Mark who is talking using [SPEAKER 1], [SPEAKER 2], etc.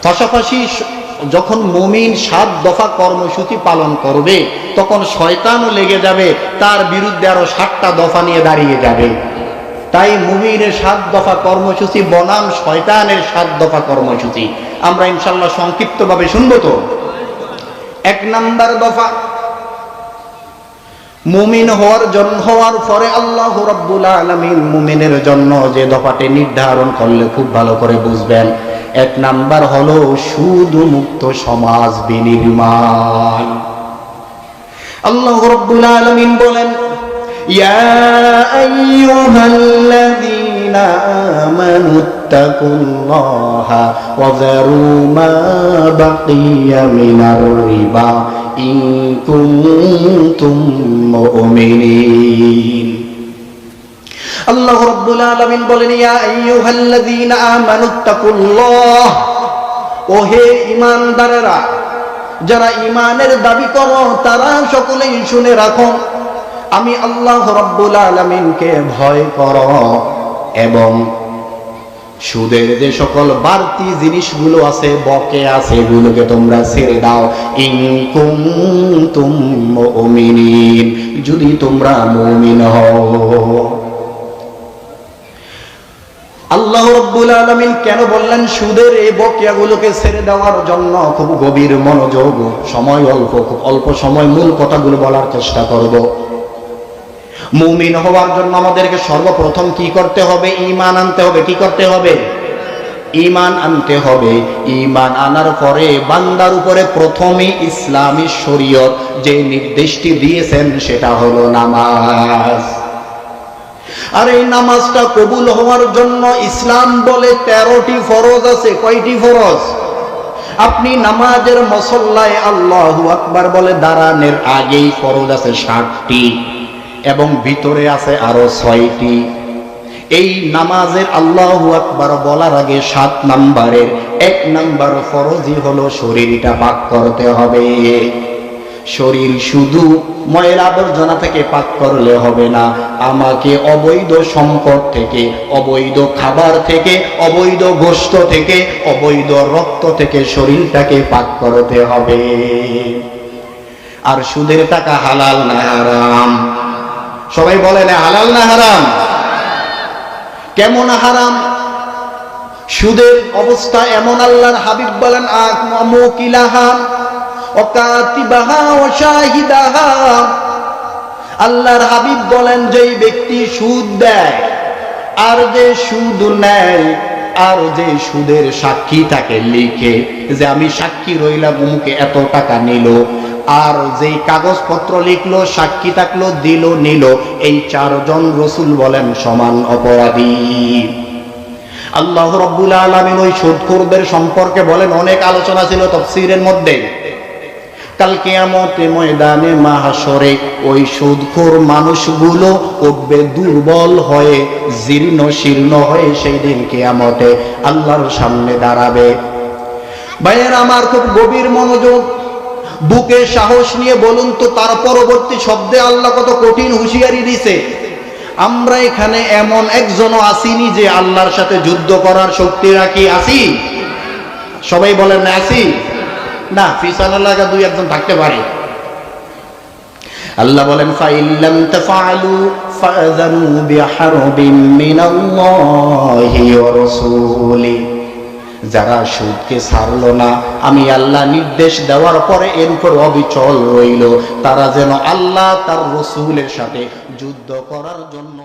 [SPEAKER 1] পাশাপাশি যখন মুমিন 7 দফা কর্মসূচি পালন করবে তখন শয়তানও লেগে যাবে, তার বিরুদ্ধে আরো 7টা দফা নিয়ে দাঁড়িয়ে যাবে। তাই মুমিনের 7 দফা কর্মসূচি বনাম শয়তানের 7 দফা কর্মসূচি আমরা ইনশাআল্লাহ সংক্ষিপ্তভাবে শুনবো। তো 1 নাম্বার দফা, মুমিন হওয়ার পরে আল্লাহ রাব্বুল আলামিন মুমিনের জন্য যে দফাটি নির্ধারণ করলে খুব ভালো করে বুঝবেন। 1 নাম্বার হলো সুদ মুক্ত সমাজ বিনির্মাণ। আল্লাহ রাব্বুল আলামিন বলেন, ইয়া আইয়ুহাল্লাযীনা আমানুত্তাকুল্লাহা ওয়া যারু মা বাকিয়া মিনার রিবা ইন কুনতুম মুমিনিন। আল্লাহ রাব্বুল আলামিন বলেন, ইয়া আইয়ুহাল্লাযীনা আমানুত্তাকুল্লাহ, ও হে ঈমানদারেরা, যারা ঈমানের দাবি করো তারা সকলেই শুনে রাখো, আমি আল্লাহ রাব্বুল আলামিনকে ভয় করো এবং সুদের যে সকল বাড়তি জিনিসগুলো আছে, বকেয়া আছে, এগুলোকে তোমরা ছেড়ে দাও। ইন কুনতুম মুমিনিন, যদি তোমরা মুমিন হও। আল্লাহ রাব্বুল আলামিন কেন বললেন সুদের এই বকেয়াগুলোকে ছেড়ে দেওয়ার জন্য? খুব গভীর মনোযোগ, সময় অল্প, খুব অল্প সময় মূল কথাগুলো বলার চেষ্টা করব। মুমিন হওয়ার জন্য আমাদেরকে সর্বপ্রথম কি করতে হবে? ঈমান আনতে হবে। কি করতে হবে? ঈমান আনতে হবে। ঈমান আনার পরে বান্দার উপরে প্রথমে ইসলামী শরীয়ত যে নির্দেশটি দিয়েছেন সেটা হলো নামাজ। আর এই নামাজটা কবুল হওয়ার জন্য ইসলাম বলে 13টি ফরজ আছে। কয়টি ফরজ? আপনি নামাজের মুসল্লায় আল্লাহু আকবার বলে দাঁড়ানোর আগেই ফরজ আছে 60টি এবং ভিতরে আছে আরো 6টি। এই নামাজের আল্লাহু আকবার বলার আগে 7 নাম্বারের 1 নাম্বার ফরজই হলো শরীরটা পাক করতে হবে। শরীর শুধু ময়লা আবর্জনা থেকে পাক করলে হবে না, আমাকে অবৈধ সম্পদ থেকে, অবৈধ খাবার থেকে, অবৈধ গোশত থেকে, অবৈধ রক্ত থেকে শরীরটাকে পাক করতে হবে। আর সুদের টাকা হালাল না হারাম? সবাই বলেন হালাল না হারাম? কেমন হারাম? সুদের অবস্থা এমন, আল্লাহর হাবিব বলেন, মুকিলাহা ওয়া কাতিবাহা ওয়া শাহিদাহা। আল্লাহর হাবিব বলেন, যেই ব্যক্তি সুদ দেয় আর যে সুদ নেয় আর যে সুদের সাক্ষী তাকে লিখে যে আমি সাক্ষী রইলাম অমুকে এত টাকা নিল, আর যেই কাগজপত্র লিখলো, সাক্ষী থাকলো, দিল নিল, এই 4 জন রাসূল বলেন সমান অপরাধী। আল্লাহ রাব্বুল আলামিন ওই সুদখোরদের সম্পর্কে বলেন, অনেক আলোচনা ছিল তাফসীরের মধ্যে। কাল কিয়ামতের ময়দানে মাহশরে ওই সুদখোর মানুষগুলো উঠবে দুর্বল হয়ে, জীর্ণ শীর্ণ হয়ে, সেই দিন কিয়ামতে আল্লাহর সামনে দাঁড়াবে। ভাইয়েরা আমার, খুব গভীর মনোযোগ, বুকে সাহস নিয়ে বলুন তো, তার পরবর্তী শব্দে আল্লাহ কত কঠিন হুঁশিয়ারি দিছে। আমরা এখানে এমন একজনও আসিনি যে আল্লাহর সাথে যুদ্ধ করার শক্তি রাখি? আসি? সবাই বলেন না আসি? না, ফিসানাল্লাহ 2-1 থাকতে পারে। আল্লাহ বলেন, ফাইল্লাম তাফআলু ফাযানু বিহারবিন মিনাল্লাহি ওয়া রাসূলি। যারা সুদকে ছাড়লো না, আমি আল্লাহ নির্দেশ দেওয়ার পরে এর উপর অবিচল রইল, তারা যেন আল্লাহ তার রাসূলের সাথে যুদ্ধ করার জন্য